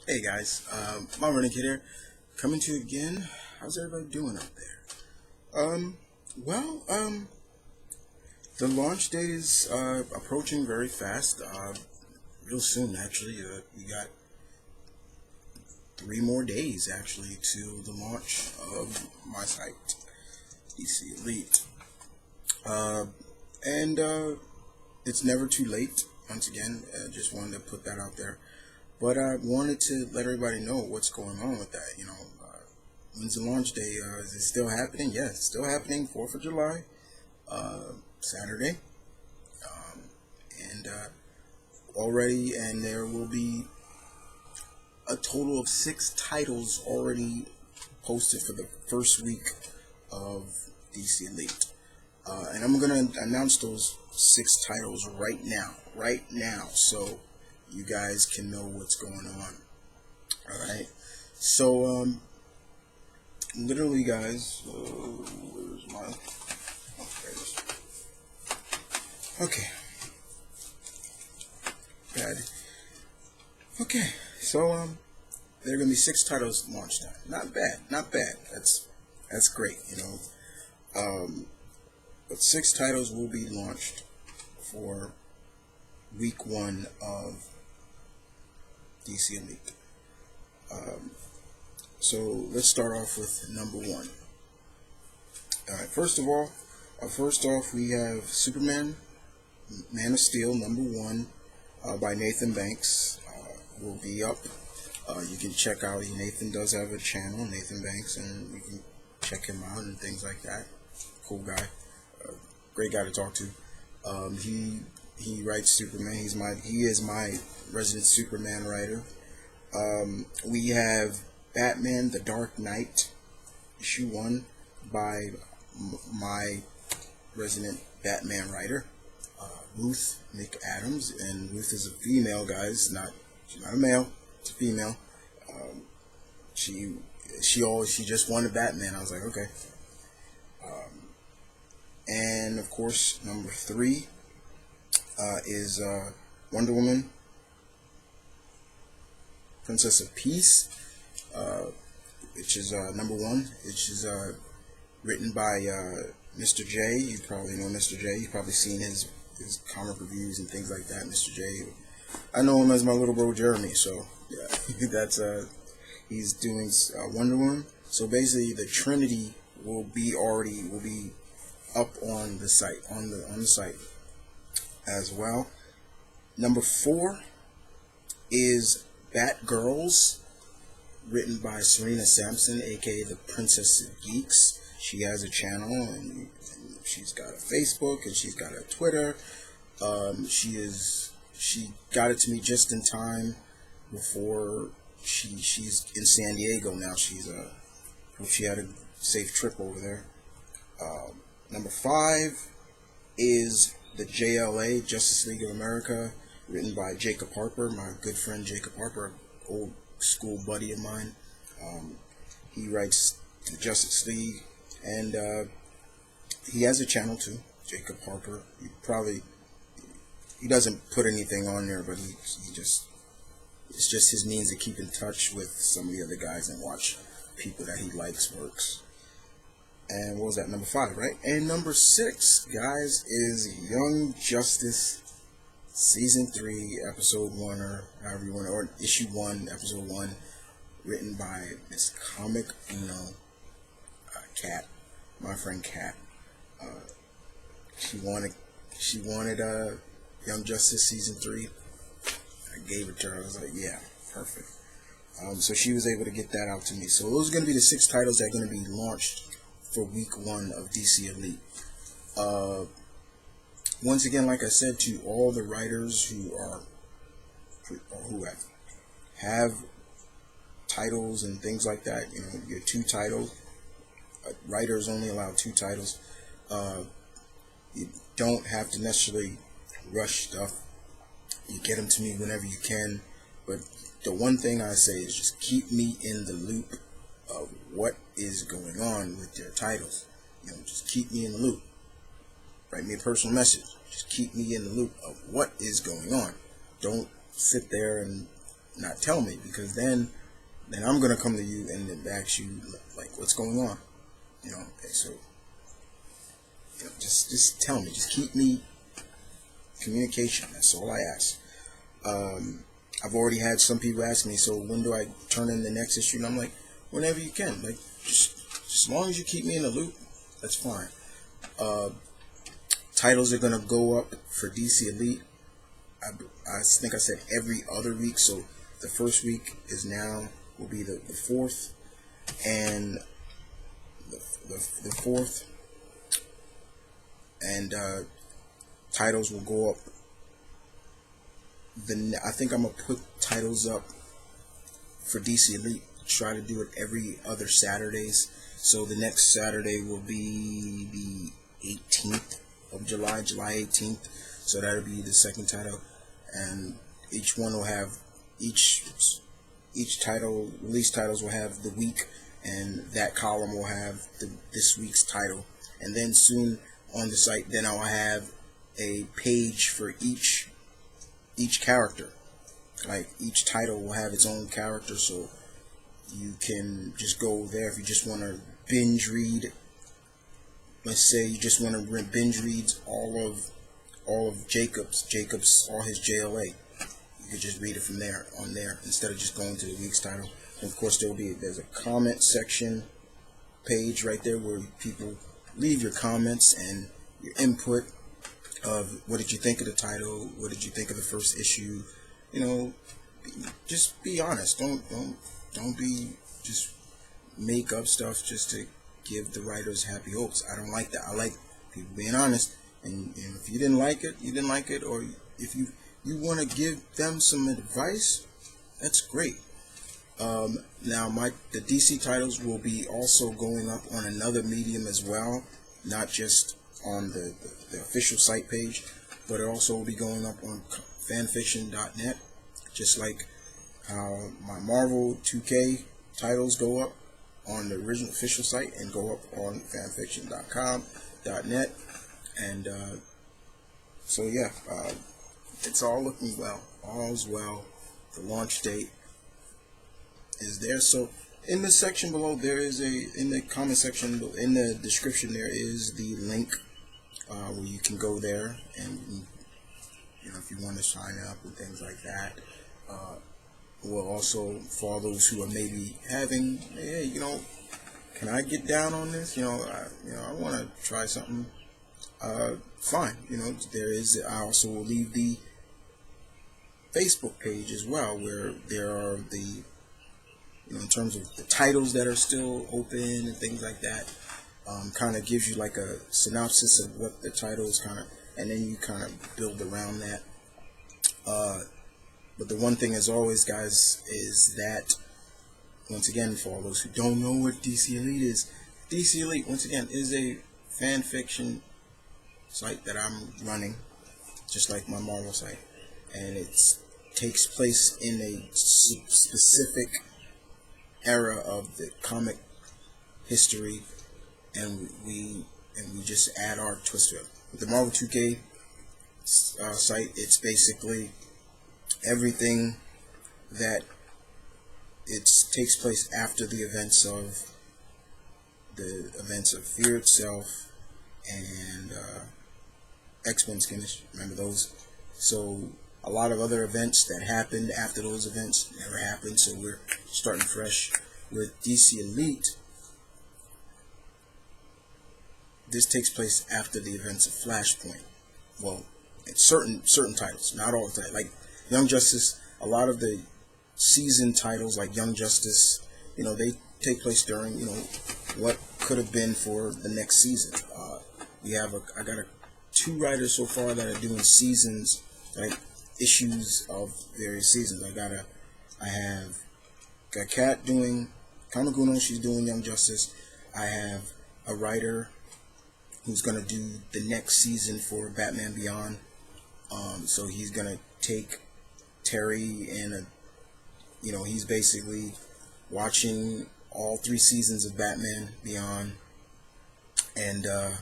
Hey guys, my Renegade here, coming to you again. How's everybody doing out there? Well, the launch date is approaching very fast. Real soon, actually. We got 3 more days actually to the launch of my site, DC Elite. Uh, and it's never too late. Once again, just wanted to put that out there. But I wanted to let everybody know what's going on with that. When's the launch day? Is it still happening? Yes, it's still happening. 4th of July, Saturday, um, and there will be a total of 6 titles already posted for the first week of DC Elite. And I'm gonna announce those 6 titles right now, so you guys can know what's going on. All right. So, literally, guys, where's my? Oh, there it is. Okay, bad. Okay, so there are gonna be 6 titles launched now. Not bad, not bad. That's great, Um, but 6 titles will be launched for week one of DC Elite. Um, so let's start off with number one. All right, first off, we have Superman, Man of Steel, number one, by Nathan Banks. Will be up. You can check out. Nathan does have a channel, Nathan Banks, and you can check him out and things like that. Cool guy, uh, great guy to talk to. He writes Superman. He is my resident Superman writer. We have Batman: The Dark Knight, issue one, by my resident Batman writer, Ruth McAdams, and Ruth is a female, guys. She's not a male. It's a female. Um, she she just wanted Batman. I was like, okay. Um, and of course, number three is Wonder Woman, Princess of Peace, uh, which is number one, which is written by Mr. J. You probably know Mr. J. You've probably seen his comic reviews and things like that. Mr. J. I know him as my little bro Jeremy. So yeah, that's he's doing Wonder Woman. So basically, the Trinity will be up on the site on the site as well. Number four is Batgirls, written by Serena Sampson, aka the Princess of Geeks. She has a channel and she's got a Facebook and she's got a Twitter. She got it to me just in time before she's in San Diego now. Hope she had a safe trip over there. Number five is the JLA, Justice League of America, written by Jacob Harper, my good friend Jacob Harper, old school buddy of mine. Um, he writes the Justice League, and he has a channel too, Jacob Harper. He doesn't put anything on there, but he just it's just his means to keep in touch with some of the other guys and watch people that he likes works. And what was that? Number five, right? And number six, guys, is Young Justice season three, episode one, or however you want, or issue one, episode one, written by Miss Comic Uno, Cat, my friend Cat. Uh, she wanted Young Justice season three. I gave it to her. I was like, yeah, perfect. So she was able to get that out to me. So those are going to be the 6 titles that are going to be launched for week one of DC Elite. Uh, Once again, like I said, to all the writers who have titles and things like that, your 2 titles. Writers only allow 2 titles. Uh, you don't have to necessarily rush stuff. You get them to me whenever you can. But the one thing I say is just keep me in the loop of what is going on with their titles. Just keep me in the loop. Write me a personal message. Just keep me in the loop of what is going on. Don't sit there and not tell me, because then I'm gonna come to you and then ask you like what's going on. Okay, so just tell me, just keep me communication. That's all I ask. I've already had some people ask me, so when do I turn in the next issue? And I'm like, whenever you can. Like, just as long as you keep me in the loop, that's fine. Titles are gonna go up for DC Elite. I think I said every other week, so the first week will be the 4th, and the 4th, and titles will go up. I think I'm gonna put titles up for DC Elite. Try to do it every other Saturdays. So the next Saturday will be the 18th of July 18th. So that'll be the second title, and each one will have each title. Release titles will have the week, and that column will have this week's title. And then soon on the site, then I'll have a page for each character. Like each title will have its own character, so you can just go there if you just want to binge read. Let's say you just want to binge read all of Jacob's all his JLA. You could just read it from there instead of just going to the week's title. And of course there's a comment section page right there where people leave your comments and your input of what did you think of the title, what did you think of the first issue. Just be honest. Don't be just make up stuff just to give the writers happy hopes. I don't like that. I like people being honest. And if you didn't like it, you didn't like it. Or if you want to give them some advice, that's great. Now the DC titles will be also going up on another medium as well, not just on the official site page, but it also will be going up on fanfiction.net, just like how my Marvel 2K titles go up on the original official site and go up on fanfiction.com.net. And so yeah, it's all looking well. All's well. The launch date is there. So in the section below, in the comment section, in the description, there is the link where you can go there, and if you want to sign up and things like that. Well, also for those who are maybe having, hey, can I get down on this? I want to try something. Fine. I also will leave the Facebook page as well, where there are in terms of the titles that are still open and things like that. Kind of gives you like a synopsis of what the title is and then you kind of build around that. But the one thing, as always, guys, is that, once again, for all those who don't know what DC Elite is, DC Elite, once again, is a fan fiction site that I'm running, just like my Marvel site, and it takes place in a specific era of the comic history, and we just add our twist to it. With the Marvel 2K site, it's basically everything that takes place after the events of Fear Itself and X-Men Skirmish. Remember those? So a lot of other events that happened after those events never happened, so we're starting fresh. With DC Elite, this takes place after the events of Flashpoint. Well, it's certain titles, not all the time. Like Young Justice, a lot of the season titles like Young Justice, they take place during, what could have been for the next season. I got 2 writers so far that are doing seasons, like issues of various seasons. I have got Kat doing Kamaguno, she's doing Young Justice. I have a writer who's gonna do the next season for Batman Beyond. So he's gonna take Terry and he's basically watching all 3 seasons of Batman Beyond, and then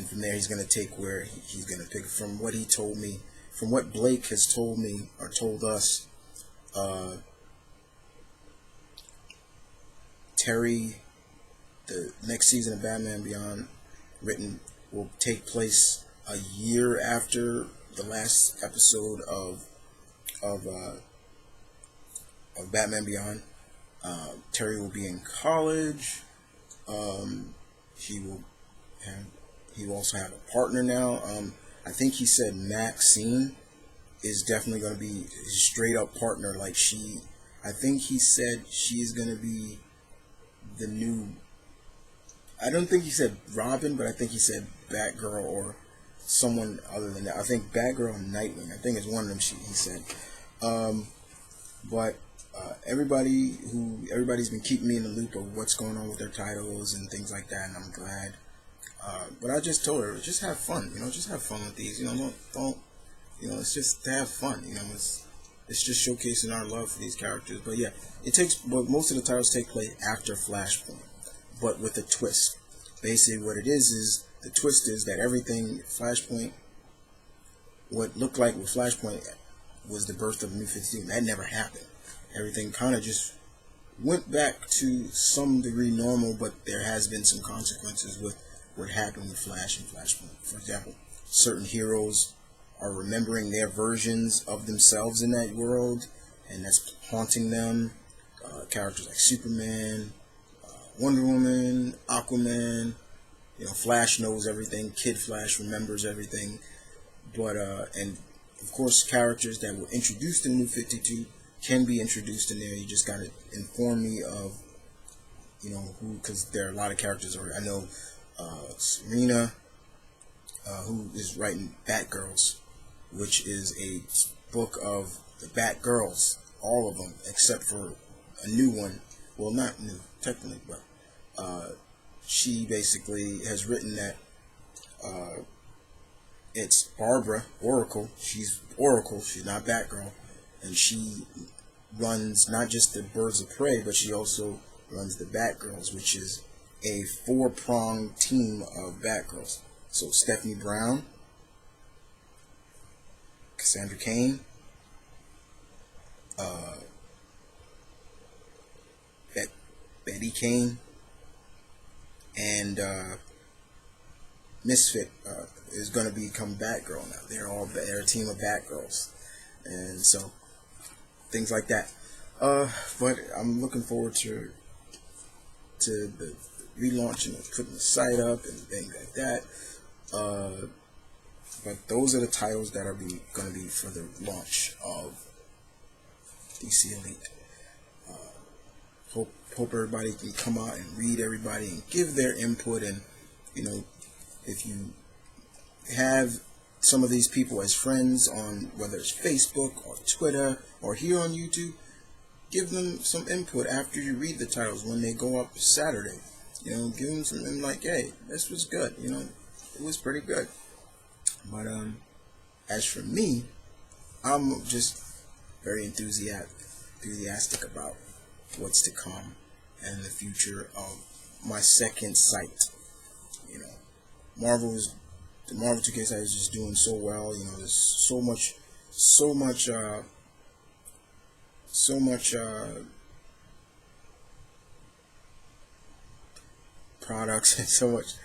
from there he's gonna take where he's gonna pick from what he told me from what Blake has told me or told us, Terry, the next season of Batman Beyond, written, will take place a year after the last episode of Batman Beyond. Terry will be in college. He will also have a partner now. I think he said Maxine is definitely going to be his straight up partner. Like I think he said she's going to be the new. I don't think he said Robin, but I think he said Batgirl or someone other than that. I think Batgirl and Nightwing. I think it's one of them. He said. But everybody's been keeping me in the loop of what's going on with their titles and things like that, and I'm glad. But I just told her, just have fun, just have fun with these, don't, it's just to have fun, it's just showcasing our love for these characters. But yeah, but most of the titles take place after Flashpoint, but with a twist. Basically, what it is the twist is that everything Flashpoint, what looked like with Flashpoint, was the birth of New 52. That never happened. Everything kind of just went back to some degree normal, but there has been some consequences with what happened with Flash and Flashpoint. For example, certain heroes are remembering their versions of themselves in that world, and that's haunting them. Characters like Superman, Wonder Woman, Aquaman. Flash knows everything. Kid Flash remembers everything. But and of course, characters that were introduced in New 52 can be introduced in there. You just gotta inform me of, who, because there are a lot of characters. I know Serena, who is writing Batgirls, which is a book of the Batgirls, all of them except for a new one. Well, not new technically, but she basically has written that. It's Barbara Oracle. She's Oracle. She's not Batgirl, and she runs not just the Birds of Prey, but she also runs the Batgirls, which is a 4-pronged team of Batgirls. So Stephanie Brown, Cassandra Cain, Betty Kane, and Misfit is going to become Batgirl now. They're a team of Batgirls, and so things like that. But I'm looking forward to the relaunching and putting the site up and things like that. But those are the titles that are going to be for the launch of DC Elite. Hope everybody can come out and read everybody and give their input, and if you have some of these people as friends on whether it's Facebook or Twitter or here on YouTube, give them some input after you read the titles when they go up Saturday. Give them something like, hey, this was good. It was pretty good. But as for me, I'm just very enthusiastic about what's to come and the future of my second site. The Marvel 2K site is just doing so well. There's so much products and so much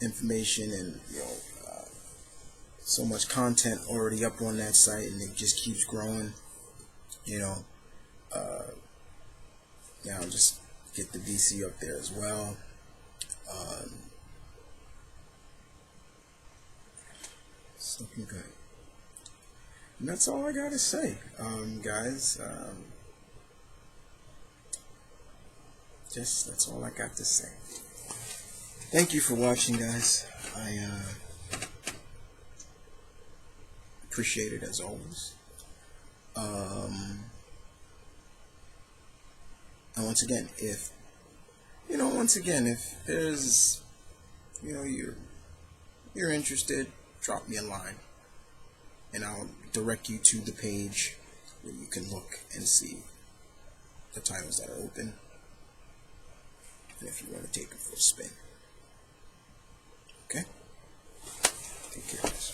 information, and so much content already up on that site, and it just keeps growing. Now just get the DC up there as well. Something good. And that's all I gotta say, guys. That's all I got to say. Thank you for watching, guys. I appreciate it as always. And once again, if there's, you're interested, drop me a line, and I'll direct you to the page where you can look and see the titles that are open, and if you want to take it for a spin. Okay? Take care, guys.